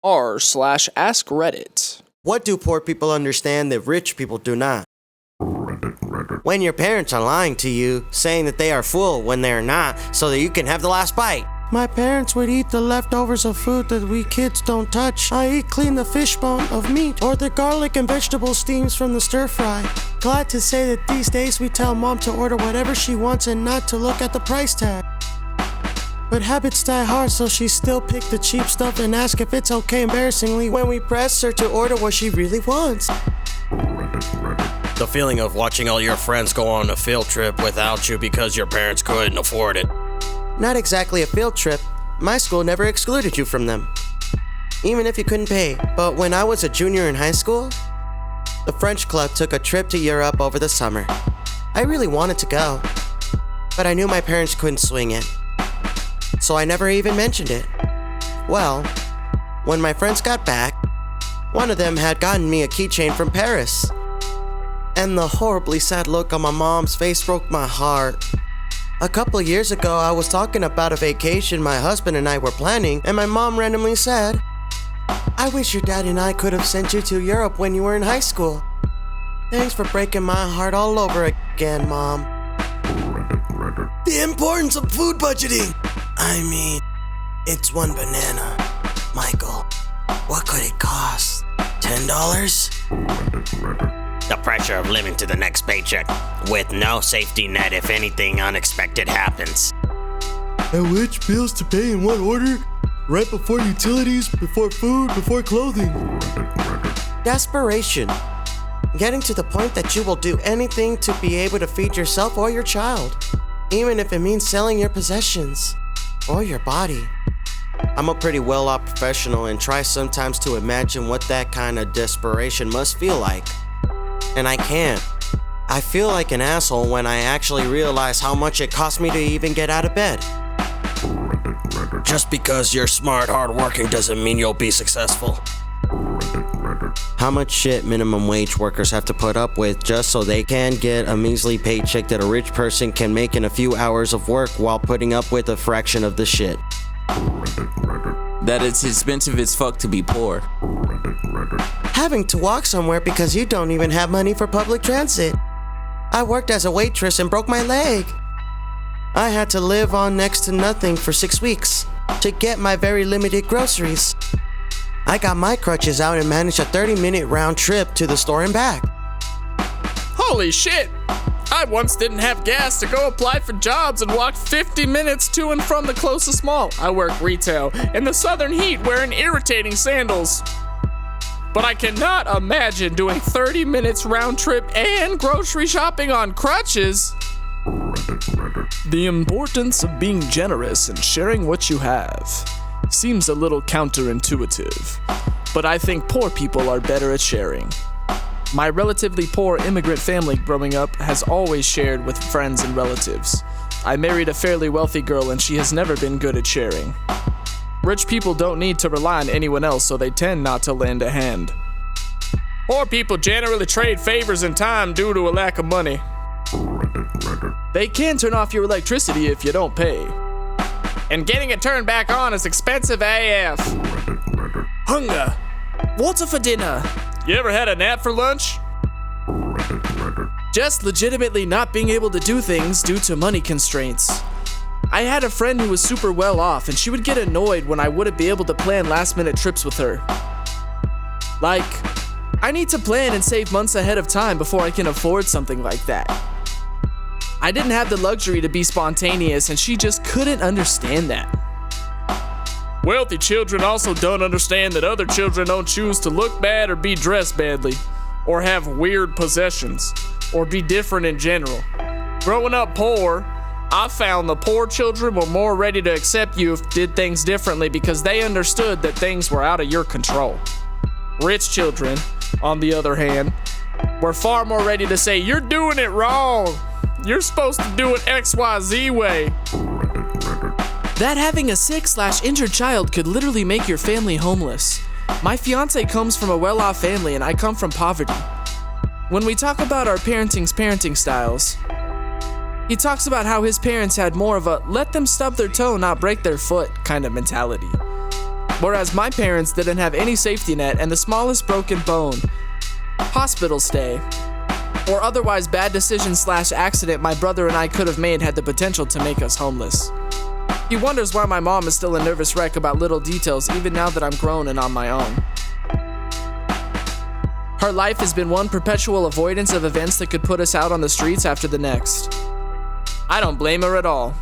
r/Askreddit. What do poor people understand that rich people do not? When your parents are lying to you, saying that they are full when they are not, so that you can have the last bite. My parents would eat the leftovers of food that we kids don't touch, i.e. clean the fishbone of meat, or the garlic and vegetable steams from the stir fry. Glad to say that these days we tell mom to order whatever she wants and not to look at the price tag. But habits die hard, so she still pick the cheap stuff and ask if it's okay embarrassingly when we press her to order what she really wants. The feeling of watching all your friends go on a field trip without you because your parents couldn't afford it. Not exactly a field trip. My school never excluded you from them, even if you couldn't pay. But when I was a junior in high school, the French club took a trip to Europe over the summer. I really wanted to go, but I knew my parents couldn't swing it, so I never even mentioned it. Well, when my friends got back, one of them had gotten me a keychain from Paris, and the horribly sad look on my mom's face broke my heart. A couple years ago, I was talking about a vacation my husband and I were planning, and my mom randomly said, "I wish your dad and I could have sent you to Europe when you were in high school." Thanks for breaking my heart all over again, Mom. The importance of food budgeting. I mean, it's one banana. Michael, what could it cost? $10? The pressure of living to the next paycheck, with no safety net if anything unexpected happens. And which bills to pay in what order? Right before utilities, before food, before clothing. Desperation. Getting to the point that you will do anything to be able to feed yourself or your child, even if it means selling your possessions or your body. I'm a pretty well-off professional and try sometimes to imagine what that kind of desperation must feel like. And I can't. I feel like an asshole when I actually realize how much it cost me to even get out of bed. Just because you're smart, hardworking doesn't mean you'll be successful. How much shit minimum wage workers have to put up with just so they can get a measly paycheck that a rich person can make in a few hours of work while putting up with a fraction of the shit. That it's expensive as fuck to be poor. Having to walk somewhere because you don't even have money for public transit. I worked as a waitress and broke my leg. I had to live on next to nothing for 6 weeks to get my very limited groceries. I got my crutches out and managed a 30-minute round trip to the store and back. Holy shit! I once didn't have gas to go apply for jobs and walked 50 minutes to and from the closest mall. I work retail in the southern heat wearing irritating sandals. But I cannot imagine doing 30 minutes round trip and grocery shopping on crutches. The importance of being generous and sharing what you have seems a little counterintuitive, but I think poor people are better at sharing. My relatively poor immigrant family growing up has always shared with friends and relatives. I married a fairly wealthy girl and she has never been good at sharing. Rich people don't need to rely on anyone else, so they tend not to lend a hand. Poor people generally trade favors and time due to a lack of money. They can turn off your electricity if you don't pay. And getting it turned back on is expensive AF. Hunger. Water for dinner. You ever had a nap for lunch? Just legitimately not being able to do things due to money constraints. I had a friend who was super well off, and she would get annoyed when I wouldn't be able to plan last-minute trips with her. Like, I need to plan and save months ahead of time before I can afford something like that. I didn't have the luxury to be spontaneous, and she just couldn't understand that. Wealthy children also don't understand that other children don't choose to look bad or be dressed badly, or have weird possessions, or be different in general. Growing up poor, I found the poor children were more ready to accept you if you did things differently because they understood that things were out of your control. Rich children, on the other hand, were far more ready to say, "You're doing it wrong. You're supposed to do it XYZ way." That having a sick/injured child could literally make your family homeless. My fiance comes from a well-off family and I come from poverty. When we talk about our parenting styles, he talks about how his parents had more of a let them stub their toe, not break their foot kind of mentality. Whereas my parents didn't have any safety net and the smallest broken bone, hospital stay, or otherwise bad decision/accident my brother and I could have made had the potential to make us homeless. He wonders why my mom is still a nervous wreck about little details even now that I'm grown and on my own. Her life has been one perpetual avoidance of events that could put us out on the streets after the next. I don't blame her at all.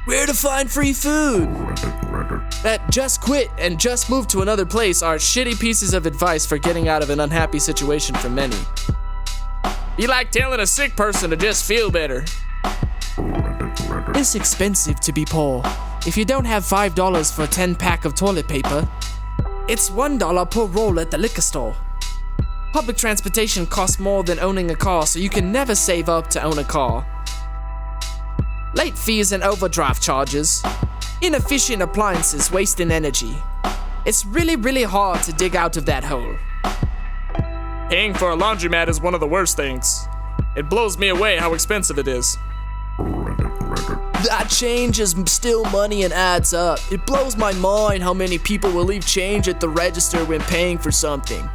Where to find free food? That just quit and just moved to another place are shitty pieces of advice for getting out of an unhappy situation for many. You like telling a sick person to just feel better. It's expensive to be poor. If you don't have $5 for a 10-pack of toilet paper, it's $1 per roll at the liquor store. Public transportation costs more than owning a car, so you can never save up to own a car. Late fees and overdraft charges. Inefficient appliances wasting energy. It's really hard to dig out of that hole. Paying for a laundromat is one of the worst things. It blows me away how expensive it is. That change is still money and adds up. It blows my mind how many people will leave change at the register when paying for something.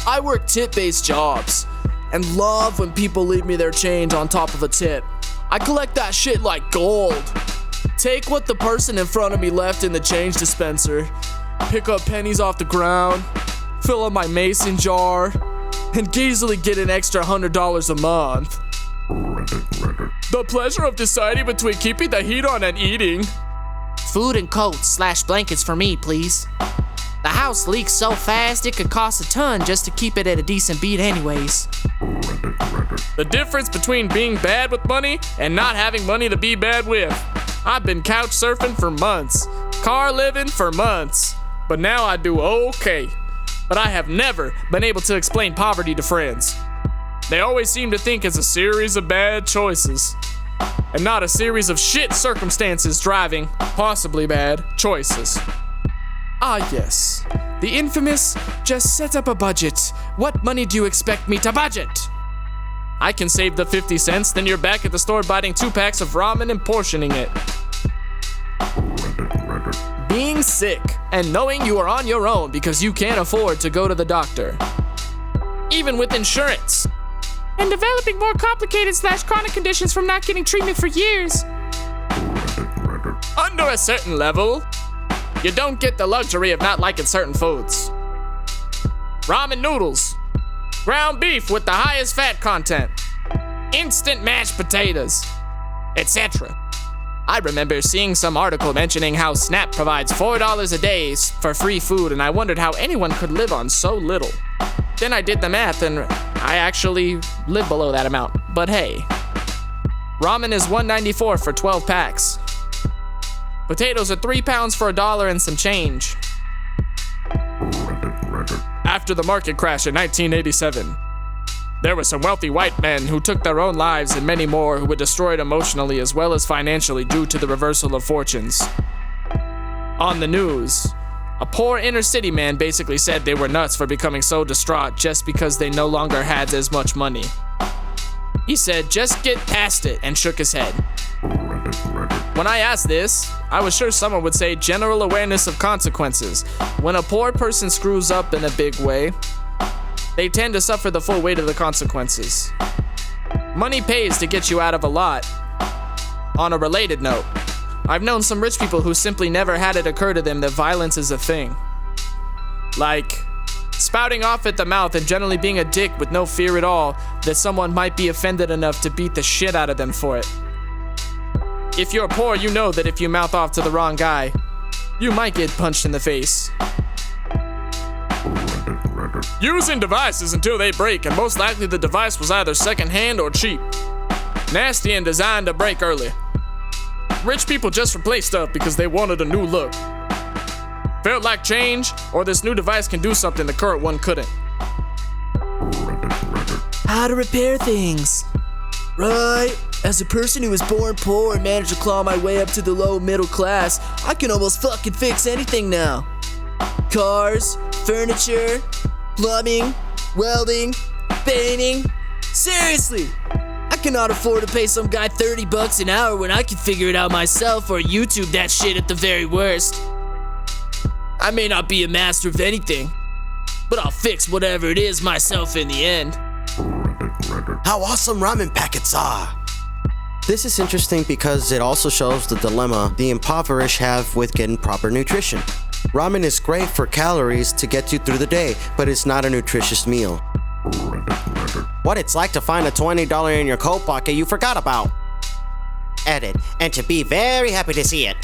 I work tip-based jobs and love when people leave me their change on top of a tip. I collect that shit like gold. Take what the person in front of me left in the change dispenser, pick up pennies off the ground, fill up my mason jar, and easily get an extra $100 a month. The pleasure of deciding between keeping the heat on and eating. Food and coats/blankets for me, please. The house leaks so fast it could cost a ton just to keep it at a decent beat anyways. The difference between being bad with money and not having money to be bad with. I've been couch surfing for months, car living for months, but now I do okay. But I have never been able to explain poverty to friends. They always seem to think it's a series of bad choices, and not a series of shit circumstances driving possibly bad choices. Ah yes, the infamous, just set up a budget. What money do you expect me to budget? I can save the 50 cents, then you're back at the store buying 2 packs of ramen and portioning it. Being sick and knowing you are on your own because you can't afford to go to the doctor. Even with insurance. And developing more complicated/chronic conditions from not getting treatment for years. Under a certain level, you don't get the luxury of not liking certain foods. Ramen noodles, ground beef with the highest fat content, instant mashed potatoes, etc. I remember seeing some article mentioning how Snap provides $4 a day for free food, and I wondered how anyone could live on so little. Then I did the math and I actually live below that amount, but hey. Ramen is $1.94 for 12 packs. Potatoes are 3 pounds for $1 and some change. After the market crash in 1987, there were some wealthy white men who took their own lives and many more who were destroyed emotionally as well as financially due to the reversal of fortunes. On the news, a poor inner city man basically said they were nuts for becoming so distraught just because they no longer had as much money. He said, just get past it, and shook his head. When I asked this, I was sure someone would say general awareness of consequences. When a poor person screws up in a big way, they tend to suffer the full weight of the consequences. Money pays to get you out of a lot. On a related note, I've known some rich people who simply never had it occur to them that violence is a thing. Like, spouting off at the mouth and generally being a dick with no fear at all that someone might be offended enough to beat the shit out of them for it. If you're poor, you know that if you mouth off to the wrong guy, you might get punched in the face. Using devices until they break, and most likely the device was either secondhand or cheap. Nasty and designed to break early. Rich people just replaced stuff because they wanted a new look. Felt like change, or this new device can do something the current one couldn't. How to repair things. Right, as a person who was born poor and managed to claw my way up to the low middle class, I can almost fucking fix anything now. Cars, furniture, plumbing, welding, painting. Seriously, I cannot afford to pay some guy $30 an hour when I can figure it out myself or YouTube that shit at the very worst. I may not be a master of anything, but I'll fix whatever it is myself in the end. How awesome ramen packets are! This is interesting because it also shows the dilemma the impoverished have with getting proper nutrition. Ramen is great for calories to get you through the day, but it's not a nutritious meal. What it's like to find a $20 in your coat pocket you forgot about. Edit, and to be very happy to see it.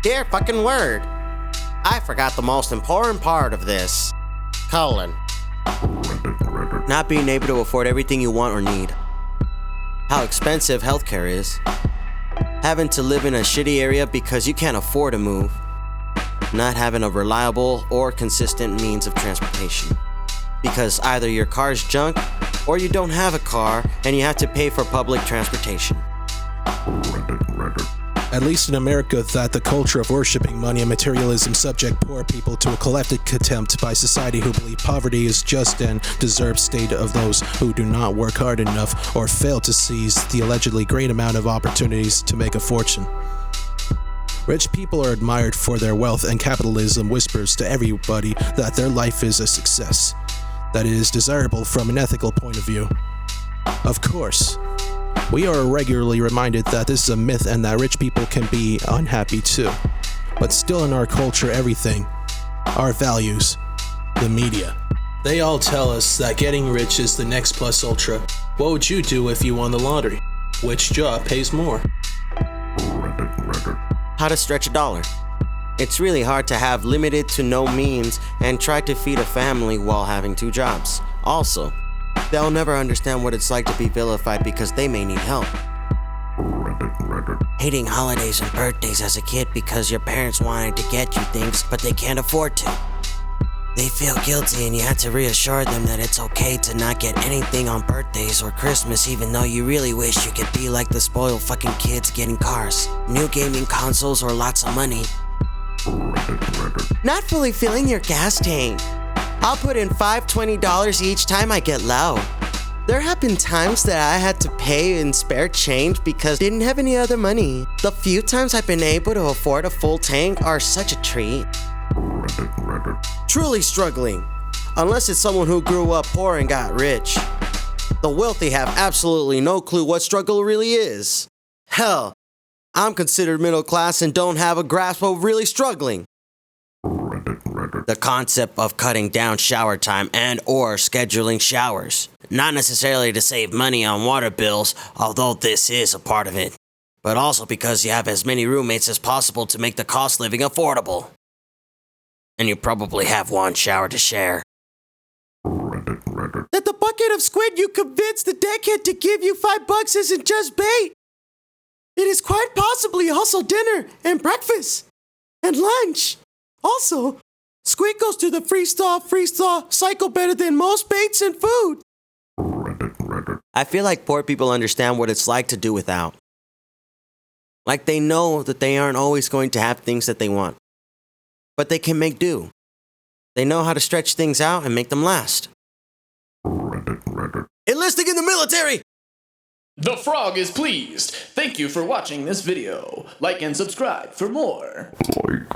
Dear fucking word. I forgot the most important part of this. Colon. Not being able to afford everything you want or need. How expensive healthcare is. Having to live in a shitty area because you can't afford to move. Not having a reliable or consistent means of transportation. Because either your car's junk or you don't have a car and you have to pay for public transportation. At least in America, that the culture of worshipping money and materialism subject poor people to a collective contempt by society who believe poverty is just and deserved state of those who do not work hard enough or fail to seize the allegedly great amount of opportunities to make a fortune. Rich people are admired for their wealth, and capitalism whispers to everybody that their life is a success, that it is desirable from an ethical point of view. Of course, we are regularly reminded that this is a myth and that rich people can be unhappy too. But still in our culture, everything, our values, the media, they all tell us that getting rich is the next plus ultra. What would you do if you won the lottery? Which job pays more? How to stretch a dollar. It's really hard to have limited to no means and try to feed a family while having 2 jobs. Also, they'll never understand what it's like to be vilified because they may need help. Hating holidays and birthdays as a kid because your parents wanted to get you things, but they can't afford to. They feel guilty and you have to reassure them that it's okay to not get anything on birthdays or Christmas, even though you really wish you could be like the spoiled fucking kids getting cars, new gaming consoles, or lots of money. Not fully filling your gas tank. I'll put in $5 $20 each time I get low. There have been times that I had to pay in spare change because I didn't have any other money. The few times I've been able to afford a full tank are such a treat. Truly struggling, unless it's someone who grew up poor and got rich. The wealthy have absolutely no clue what struggle really is. Hell, I'm considered middle class and don't have a grasp of really struggling. The concept of cutting down shower time and or scheduling showers. Not necessarily to save money on water bills, although this is a part of it, but also because you have as many roommates as possible to make the cost living affordable. And you probably have one shower to share. That the bucket of squid you convinced the deckhead to give you $5 isn't just bait. It is quite possibly also dinner and breakfast and lunch. Also, squid goes through the freeze-thaw cycle better than most baits and food. I feel like poor people understand what it's like to do without. Like they know that they aren't always going to have things that they want. But they can make do. They know how to stretch things out and make them last. Enlisting in the military! The frog is pleased. Thank you for watching this video. Like and subscribe for more. Like,